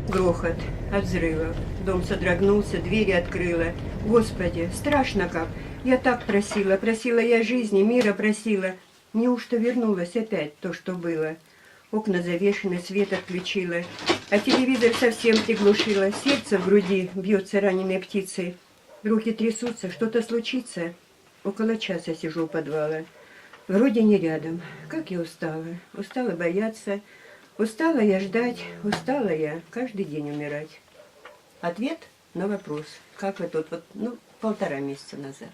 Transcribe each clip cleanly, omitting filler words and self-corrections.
Грохот от взрывов. Дом содрогнулся, двери открыла. Господи, страшно как. Я так просила, просила я жизни, мира просила. Неужто вернулось опять то, что было? Окна завешены, свет отключила. А телевизор совсем приглушила. Сердце в груди бьется раненой птицей. Руки трясутся, что-то случится. Около часа сижу у подвала. Вроде не рядом. Как я устала. Устала бояться. Устала я ждать. Устала я каждый день умирать. Ответ на вопрос. Как вы тут, 1,5 месяца назад.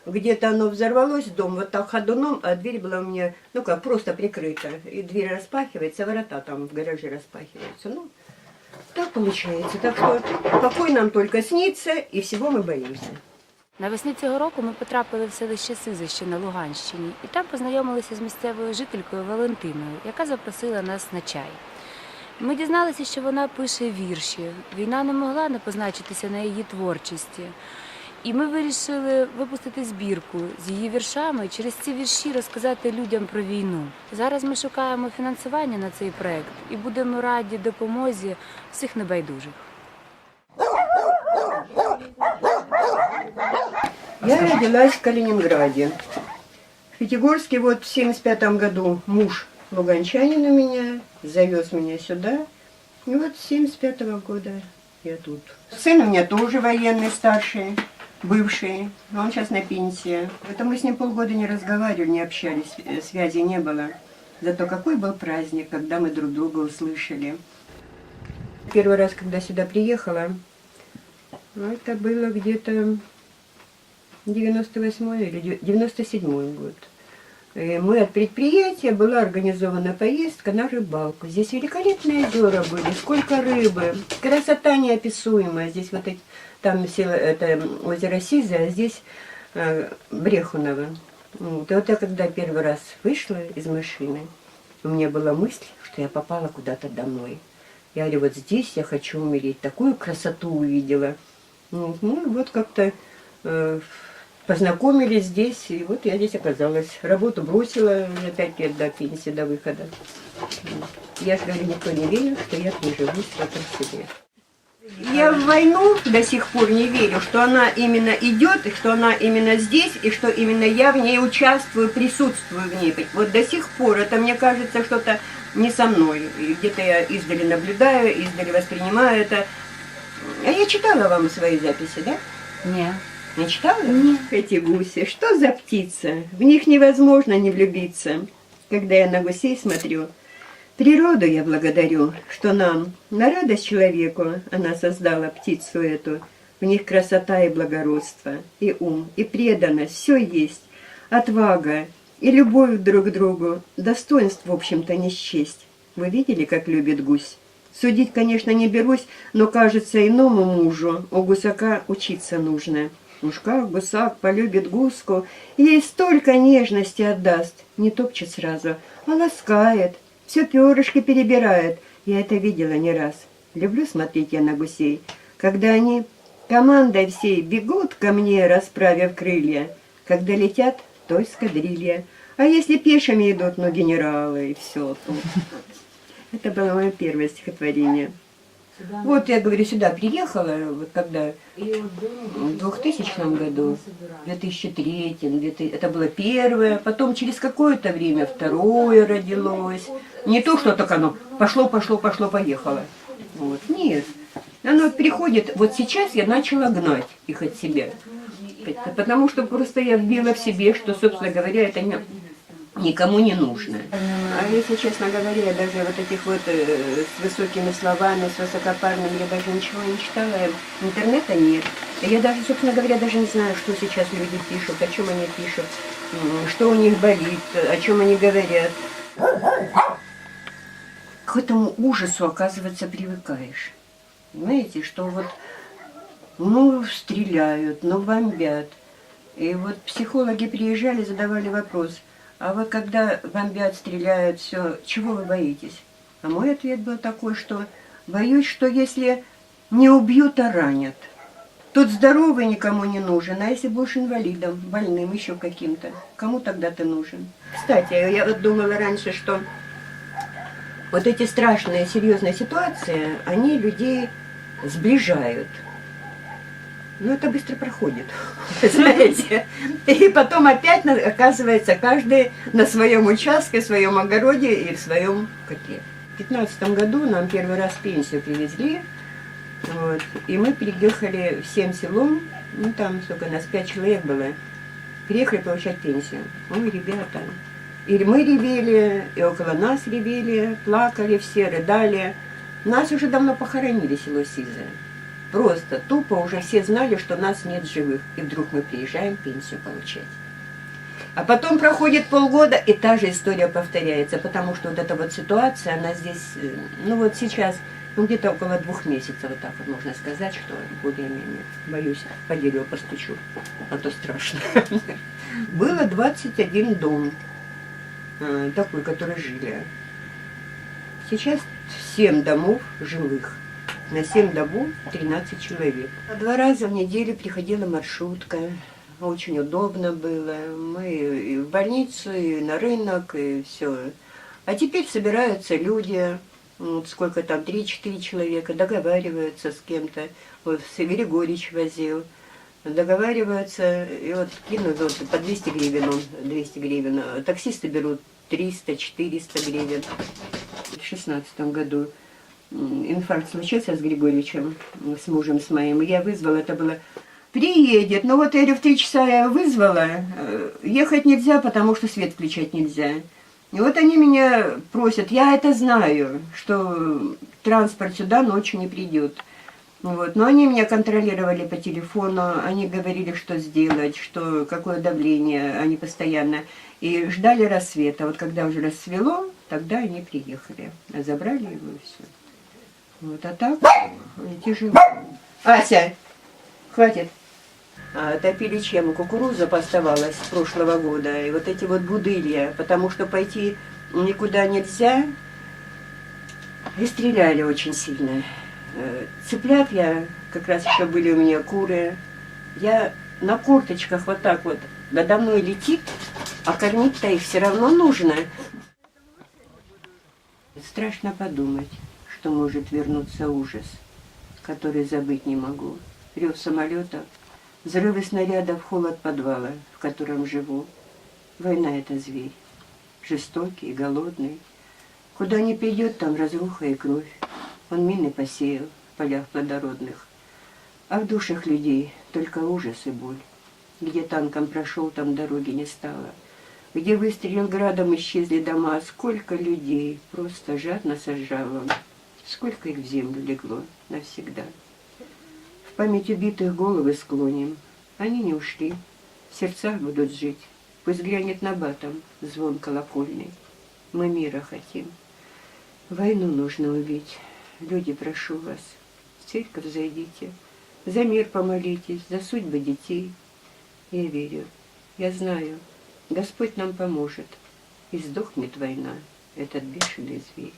Где-то оно взорвалось, дом вот так ходуном, а дверь была у меня, просто прикрыта. И дверь распахивается, ворота там в гараже распахиваются. Так получается. Так что покой нам только снится, і всього ми боїмося. Навесні цього року ми потрапили в селище Сизище на Луганщині і там познайомилися з місцевою жителькою Валентиною, яка запросила нас на чай. Ми дізналися, що вона пише вірші. Війна не могла не позначитися на її творчості. І ми вирішили випустити збірку з її віршами, через ці вірші розказати людям про війну. Зараз ми шукаємо фінансування на цей проєкт і будемо раді допомозі всіх небайдужих. Я родилась в Калининграде. В Пятигорске в 1975 году муж луганчанин у меня, завез меня сюда. И с 1975 года я тут. Сын у меня тоже военный, старший, бывший, он сейчас на пенсии. Это мы с ним полгода не разговаривали, не общались, связи не было. Зато какой был праздник, когда мы друг друга услышали. Первый раз, когда сюда приехала, это было где-то 98 или 97 год. И мы от предприятия, была организована поездка на рыбалку. Здесь великолепные озера были, сколько рыбы, красота неописуемая. Здесь там это озеро Сизое, а здесь Брехуново. И я когда первый раз вышла из машины, у меня была мысль, что я попала куда-то домой. Я говорю, здесь я хочу умереть, такую красоту увидела. Как-то познакомились здесь, и я здесь оказалась. Работу бросила за 5 лет до пенсии, до выхода. Я же говорю, никто не верил, что я приживусь в этом селе. Я в войну до сих пор не верю, что она именно идет, и что она именно здесь, и что именно я в ней участвую, присутствую в ней. До сих пор это, мне кажется, что-то не со мной. Где-то я издали наблюдаю, издали воспринимаю это. А я читала вам свои записи, да? Нет. Не читала? Нет. Эти гуси, что за птица? В них невозможно не влюбиться. Когда я на гусей смотрю, природу я благодарю, что нам, на радость человеку, она создала птицу эту. В них красота и благородство, и ум, и преданность, все есть. Отвага и любовь друг к другу, достоинств, в общем-то, не счесть. Вы видели, как любит гусь? Судить, конечно, не берусь, но, кажется, иному мужу у гусака учиться нужно. Уж как гусак полюбит гуску, ей столько нежности отдаст, не топчет сразу, а ласкает, все перышки перебирает. Я это видела не раз. Люблю смотреть я на гусей, когда они командой всей бегут ко мне, расправив крылья. Когда летят, то эскадрилья. А если пешими идут, генералы, и все тут. Это было мое первое стихотворение. Я говорю, сюда приехала, когда в 2000 году, в 2003, это было первое, потом через какое-то время второе родилось. Не то, что так оно пошло, поехало. Нет, оно приходит, сейчас я начала гнать их от себя. Потому что просто я вбила в себе, что, собственно говоря, это никому не нужно. А если, честно говоря, даже этих с высокими словами, с высокопарным, я даже ничего не читала, интернета нет. Я даже, собственно говоря, даже не знаю, что сейчас люди пишут, о чем они пишут, что у них болит, о чем они говорят. К этому ужасу, оказывается, привыкаешь. Понимаете, что стреляют, бомбят. И психологи приезжали, задавали вопрос, а когда бомбят, стреляют, все, чего вы боитесь? А мой ответ был такой, что боюсь, что если не убьют, а ранят, тот здоровый никому не нужен, а если будешь инвалидом, больным, еще каким-то, кому тогда ты нужен? Кстати, я думала раньше, что Вот эти страшные, серьезные ситуации, они людей сближают. Но это быстро проходит, знаете. И потом опять оказывается каждый на своем участке, в своем огороде и в своем котле. В 2015 году нам первый раз пенсию привезли. Вот, и мы приехали всем селом, ну там сколько нас, 5 человек было, приехали получать пенсию. Ой, ребята. И мы ревели, и около нас ревели, плакали все, рыдали. Нас уже давно похоронили, село Сизое. Просто тупо уже все знали, что нас нет живых. И вдруг мы приезжаем пенсию получать. А потом проходит полгода, и та же история повторяется, потому что вот эта вот ситуация, она здесь, ну вот сейчас, ну где-то около 2 месяцев, вот так вот можно сказать, что более-менее, боюсь, по дереву постучу, а то страшно. Было 21 дом, такой, который жили. Сейчас 7 домов жилых. На 7 домов 13 человек. 2 раза в неделю приходила маршрутка. Очень удобно было. Мы и в больницу, и на рынок, и все. А теперь собираются люди, вот сколько там, 3-4 человека, договариваются с кем-то. Вот Григорьевич возил. Договариваются, и вот кинут вот, по 200 гривен, 200 гривен. Таксисты берут 300-400 гривен. В 2016 году инфаркт случился с Григорьевичем, с мужем с моим. Я вызвала, это было... Приедет, ну вот я говорю, в 3 часа я вызвала, ехать нельзя, потому что свет включать нельзя. И вот они меня просят, я это знаю, что транспорт сюда ночью не придет. Вот. Но они меня контролировали по телефону, они говорили, что сделать, что, какое давление, они постоянно. И ждали рассвета. Вот когда уже рассвело, тогда они приехали. Забрали его и все. Вот, а так тяжело. Ася, хватит. Топили чем? Кукуруза поставалась с прошлого года. И вот эти вот будылья, потому что пойти никуда нельзя. И стреляли очень сильно. Цыплят я, как раз еще были у меня куры. Я на курточках вот так вот надо мной летит, а кормить-то их все равно нужно. Страшно подумать, что может вернуться ужас, который забыть не могу. Рев самолетов, взрывы снарядов, холод подвала, в котором живу. Война — это зверь, жестокий, голодный. Куда ни придет, там разруха и кровь. Он мины посеял в полях плодородных. А в душах людей только ужас и боль. Где танком прошел, там дороги не стало. Где выстрелил градом, исчезли дома. Сколько людей просто жадно сожрал он. Сколько их в землю легло навсегда. В память убитых головы склоним. Они не ушли, в сердцах будут жить. Пусть грянет набатом звон колокольный. Мы мира хотим. Войну нужно убить. Люди, прошу вас, в церковь зайдите. За мир помолитесь, за судьбы детей. Я верю, я знаю, Господь нам поможет. И сдохнет война, этот бешеный зверь.